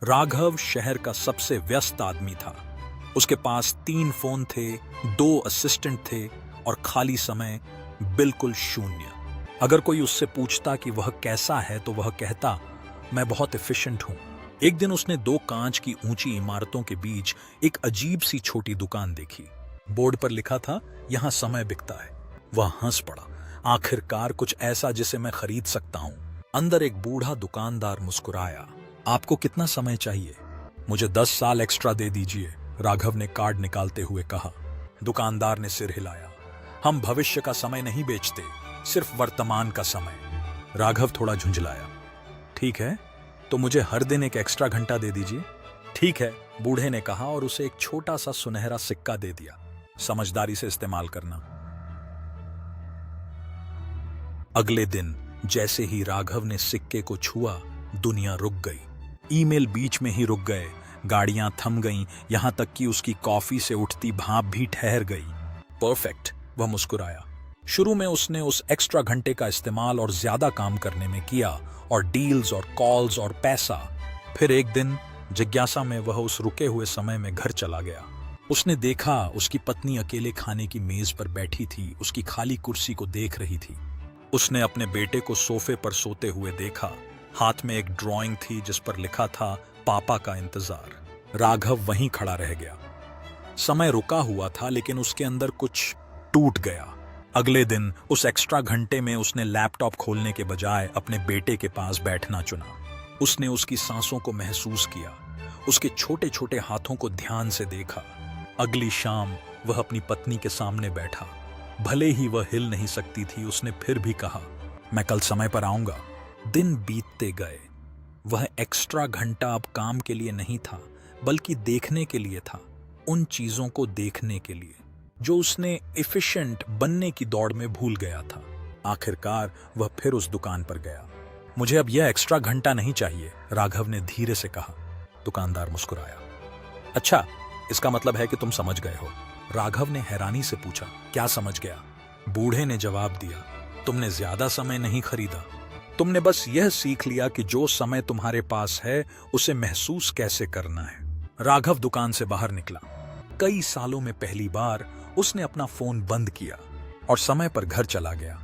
राघव शहर का सबसे व्यस्त आदमी था। उसके पास 3 फोन थे, 2 असिस्टेंट थे और खाली समय बिल्कुल शून्य। अगर कोई उससे पूछता कि वह कैसा है तो वह कहता, मैं बहुत एफिशिएंट हूं। एक दिन उसने 2 कांच की ऊंची इमारतों के बीच एक अजीब सी छोटी दुकान देखी। बोर्ड पर लिखा था, यहां समय बिकता है। वह हंस पड़ा। आखिरकार कुछ ऐसा जिसे मैं खरीद सकता हूं। अंदर एक बूढ़ा दुकानदार मुस्कुराया। आपको कितना समय चाहिए? मुझे 10 साल एक्स्ट्रा दे दीजिए, राघव ने कार्ड निकालते हुए कहा। दुकानदार ने सिर हिलाया। हम भविष्य का समय नहीं बेचते, सिर्फ वर्तमान का समय। राघव थोड़ा झुंझलाया। ठीक है, तो मुझे हर दिन एक एक्स्ट्रा घंटा दे दीजिए। ठीक है, बूढ़े ने कहा और उसे एक छोटा सा सुनहरा सिक्का दे दिया। समझदारी से इस्तेमाल करना। अगले दिन जैसे ही राघव ने सिक्के को छुआ, दुनिया रुक गई। ईमेल बीच में ही रुक गए, गाड़ियां थम गईं, यहां तक कि उसकी कॉफी से उठती भाप भी ठहर गई। परफेक्ट, वह मुस्कुराया। शुरू में उसने उस एक्स्ट्रा घंटे का इस्तेमाल और ज्यादा काम करने में किया, और डील्स और कॉल्स और पैसा। फिर एक दिन जिज्ञासा में वह उस रुके हुए समय में घर चला गया। उसने देखा उसकी पत्नी अकेले खाने की मेज पर बैठी थी, उसकी खाली कुर्सी को देख रही थी। उसने अपने बेटे को सोफे पर सोते हुए देखा। हाथ में एक ड्राइंग थी जिस पर लिखा था, पापा का इंतजार। राघव वहीं खड़ा रह गया। समय रुका हुआ था, लेकिन उसके अंदर कुछ टूट गया। अगले दिन उस एक्स्ट्रा घंटे में उसने लैपटॉप खोलने के बजाय अपने बेटे के पास बैठना चुना। उसने उसकी सांसों को महसूस किया, उसके छोटे छोटे हाथों को ध्यान से देखा। अगली शाम वह अपनी पत्नी के सामने बैठा। भले ही वह हिल नहीं सकती थी, उसने फिर भी कहा, मैं कल समय पर आऊंगा। दिन बीतते गए। वह एक्स्ट्रा घंटा अब काम के लिए नहीं था, बल्कि देखने के लिए था। उन चीजों को देखने के लिए जो उसने एफिशिएंट बनने की दौड़ में भूल गया था। आखिरकार वह फिर उस दुकान पर गया। मुझे अब यह एक्स्ट्रा घंटा नहीं चाहिए, राघव ने धीरे से कहा। दुकानदार मुस्कुराया। अच्छा, इसका मतलब है कि तुम समझ गए हो? राघव ने हैरानी से पूछा। क्या समझ गया? बूढ़े ने जवाब दिया, तुमने ज्यादा समय नहीं खरीदा, तुमने बस यह सीख लिया कि जो समय तुम्हारे पास है उसे महसूस कैसे करना है। राघव दुकान से बाहर निकला। कई सालों में पहली बार उसने अपना फोन बंद किया और समय पर घर चला गया।